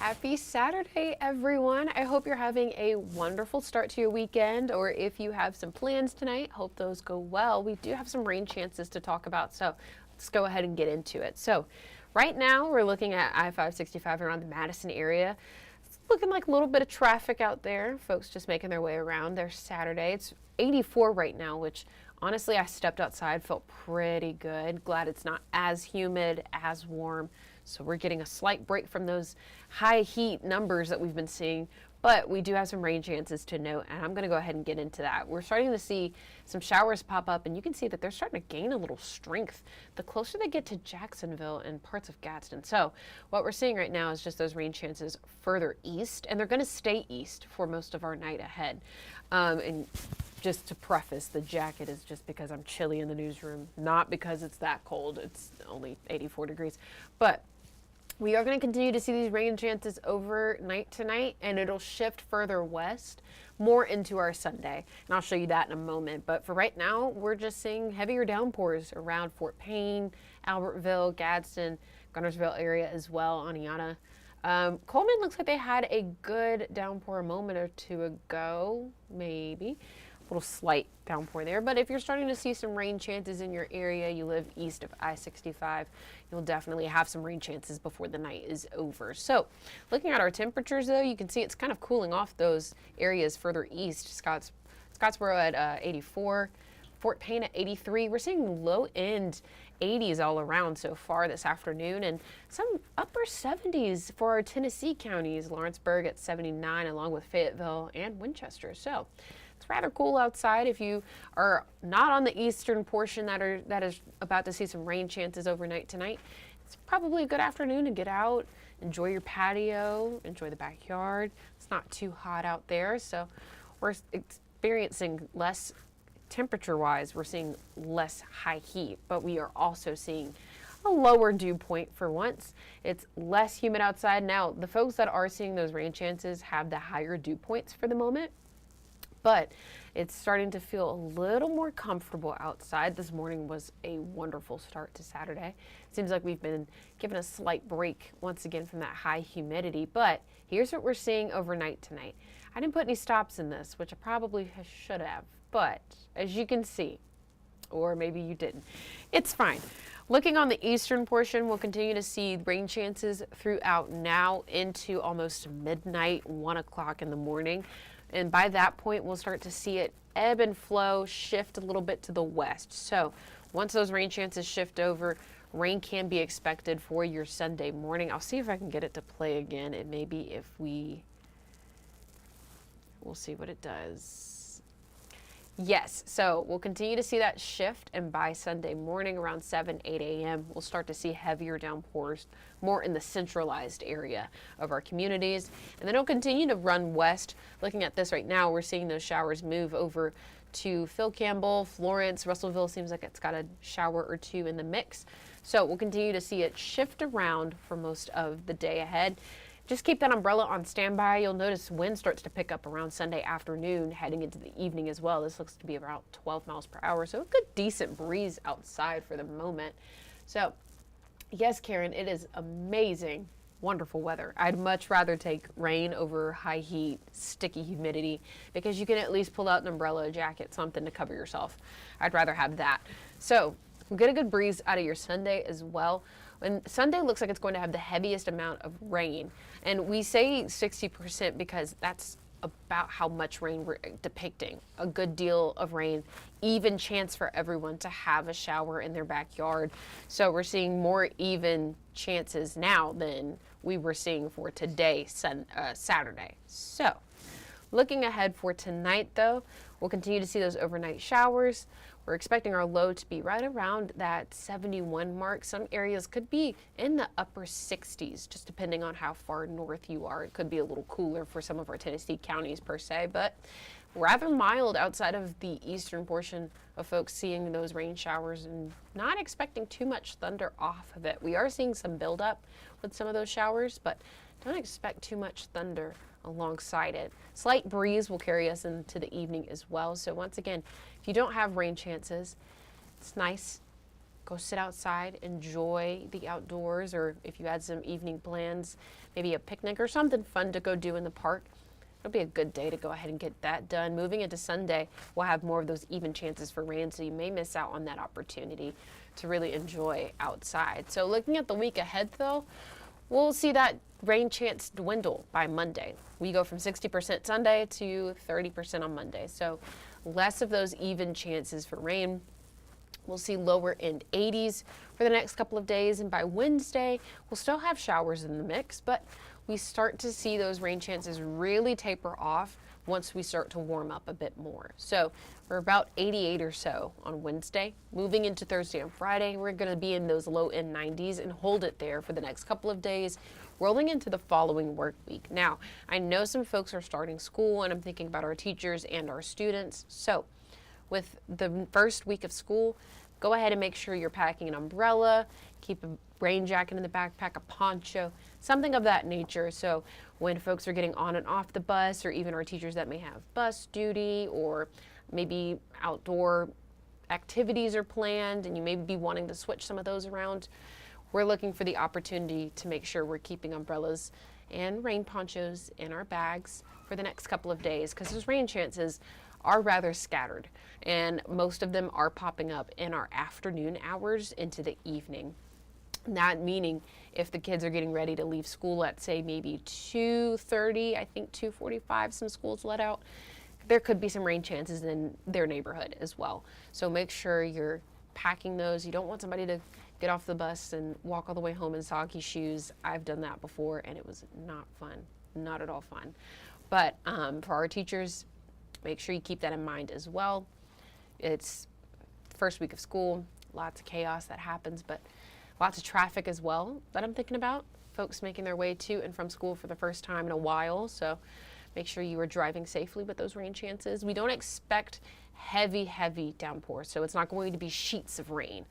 Happy Saturday, everyone. I hope you're having a wonderful start to your weekend, or if you have some plans tonight, hope those go well. We do have some rain chances to talk about, so let's go ahead and get into it. So right now we're looking at I-565 around the Madison area. It's looking like a little bit of traffic out there. Folks just making their way around their Saturday. It's 84 right now, which honestly, I stepped outside, felt pretty good. Glad it's not as humid, as warm. So we're getting a slight break from those high heat numbers that we've been seeing, but we do have some rain chances to note, and I'm going to go ahead and get into that. We're starting to see some showers pop up, and you can see that they're starting to gain a little strength the closer they get to Jacksonville and parts of Gadsden. So what we're seeing right now is just those rain chances further east, and they're going to stay east for most of our night ahead. And just to preface, the jacket is just because I'm chilly in the newsroom, not because it's that cold. It's only 84 degrees, but we are going to continue to see these rain chances overnight tonight, and it'll shift further west, more into our Sunday. And I'll show you that in a moment. But for right now, we're just seeing heavier downpours around Fort Payne, Albertville, Gadsden, Gunnersville area as well, Aniana. Coleman looks like they had a good downpour a moment or two ago, maybe. A little slight downpour there, but if you're starting to see some rain chances in your area, you live east of I-65, you'll definitely have some rain chances before the night is over. So looking at our temperatures though, you can see it's kind of cooling off those areas further east. Scottsboro at 84, Fort Payne at 83. We're seeing low end 80s all around so far this afternoon, and some upper 70s for our Tennessee counties, Lawrenceburg at 79 along with Fayetteville and Winchester. So it's rather cool outside. If you are not on the eastern portion that is about to see some rain chances overnight tonight, it's probably a good afternoon to get out, enjoy your patio, enjoy the backyard. It's not too hot out there, so we're experiencing less temperature-wise. We're seeing less high heat, but we are also seeing a lower dew point for once. It's less humid outside. Now, the folks that are seeing those rain chances have the higher dew points for the moment, but it's starting to feel a little more comfortable outside. This morning was a wonderful start to Saturday. It seems like we've been given a slight break once again from that high humidity, but here's what we're seeing overnight tonight. I didn't put any stops in this, which I probably should have, but as you can see, or maybe you didn't, it's fine. Looking on the eastern portion, we'll continue to see rain chances throughout now into almost midnight, 1 o'clock in the morning. And by that point, we'll start to see it ebb and flow, shift a little bit to the west. So once those rain chances shift over, rain can be expected for your Sunday morning. I'll see if I can get it to play again. It may be if we'll see what it does. Yes, so we'll continue to see that shift, and by Sunday morning around 7, 8 a.m., we'll start to see heavier downpours more in the centralized area of our communities. And then it'll continue to run west. Looking at this right now, we're seeing those showers move over to Phil Campbell, Florence, Russellville seems like it's got a shower or two in the mix. So we'll continue to see it shift around for most of the day ahead. Just keep that umbrella on standby. You'll notice wind starts to pick up around Sunday afternoon, heading into the evening as well. This looks to be about 12 miles per hour, so a good decent breeze outside for the moment. So yes, Karen, it is amazing, wonderful weather. I'd much rather take rain over high heat, sticky humidity, because you can at least pull out an umbrella, a jacket, something to cover yourself. I'd rather have that. So get a good breeze out of your Sunday as well. And Sunday looks like it's going to have the heaviest amount of rain. And we say 60% because that's about how much rain we're depicting. A good deal of rain, even chance for everyone to have a shower in their backyard. So we're seeing more even chances now than we were seeing for today, Saturday. So looking ahead for tonight though, we'll continue to see those overnight showers. We're expecting our low to be right around that 71 mark. Some areas could be in the upper 60s, just depending on how far north you are. It could be a little cooler for some of our Tennessee counties per se, but rather mild outside of the eastern portion of folks seeing those rain showers and not expecting too much thunder off of it. We are seeing some buildup with some of those showers, but don't expect too much thunder alongside it. Slight breeze will carry us into the evening as well. So once again, if you don't have rain chances, it's nice. Go sit outside, enjoy the outdoors, or if you had some evening plans, maybe a picnic or something fun to go do in the park, it'll be a good day to go ahead and get that done. Moving into Sunday, we'll have more of those even chances for rain, so you may miss out on that opportunity to really enjoy outside. So looking at the week ahead though, we'll see that rain chance dwindle by Monday. We go from 60% Sunday to 30% on Monday. So less of those even chances for rain. We'll see lower end 80s for the next couple of days. And by Wednesday, we'll still have showers in the mix, but we start to see those rain chances really taper off once we start to warm up a bit more. So we're about 88 or so on Wednesday. Moving into Thursday and Friday, we're going to be in those low end 90s and hold it there for the next couple of days, rolling into the following work week. Now, I know some folks are starting school, and I'm thinking about our teachers and our students. So with the first week of school, go ahead and make sure you're packing an umbrella, keep a rain jacket in the backpack, a poncho, something of that nature. So when folks are getting on and off the bus, or even our teachers that may have bus duty, or maybe outdoor activities are planned and you may be wanting to switch some of those around, we're looking for the opportunity to make sure we're keeping umbrellas and rain ponchos in our bags for the next couple of days, because those rain chances are rather scattered, and most of them are popping up in our afternoon hours into the evening. That meaning if the kids are getting ready to leave school at, say, maybe 2:30, I think 2:45 some schools let out, there could be some rain chances in their neighborhood as well. So make sure you're packing those. You don't want somebody to get off the bus and walk all the way home in soggy shoes. I've done that before and it was not fun, not at all fun. But for our teachers, make sure you keep that in mind as well. It's the first week of school, lots of chaos that happens, but lots of traffic as well that I'm thinking about. Folks making their way to and from school for the first time in a while, so make sure you are driving safely with those rain chances. We don't expect heavy downpour, so it's not going to be sheets of rain,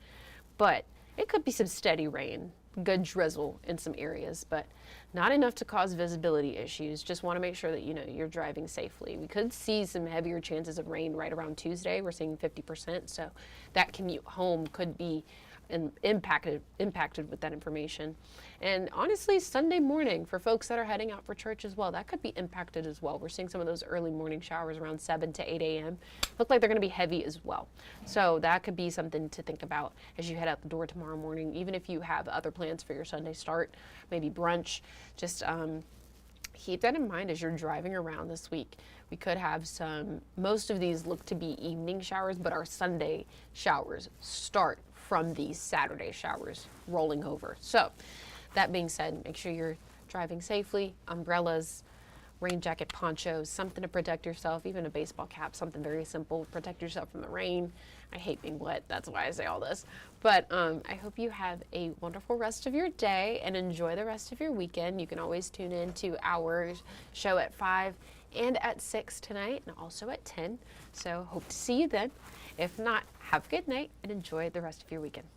but it could be some steady rain, good drizzle in some areas, but not enough to cause visibility issues. Just want to make sure that you're driving safely. We could see some heavier chances of rain right around Tuesday. We're seeing 50%, so that commute home could be impacted with that information. And honestly, Sunday morning for folks that are heading out for church as well, that could be impacted as well. We're seeing some of those early morning showers around 7 to 8 a.m. look like they're going to be heavy as well. So that could be something to think about as you head out the door tomorrow morning, even if you have other plans for your Sunday start, maybe brunch. Just keep that in mind as you're driving around this week. We could have most of these look to be evening showers, but our Sunday showers start from these Saturday showers rolling over. So that being said, make sure you're driving safely, umbrellas, rain jacket, ponchos, something to protect yourself, even a baseball cap, something very simple, protect yourself from the rain. I hate being wet, that's why I say all this. But I hope you have a wonderful rest of your day and enjoy the rest of your weekend. You can always tune in to our show at 5 and at 6 tonight, and also at 10. So hope to see you then. If not, have a good night and enjoy the rest of your weekend.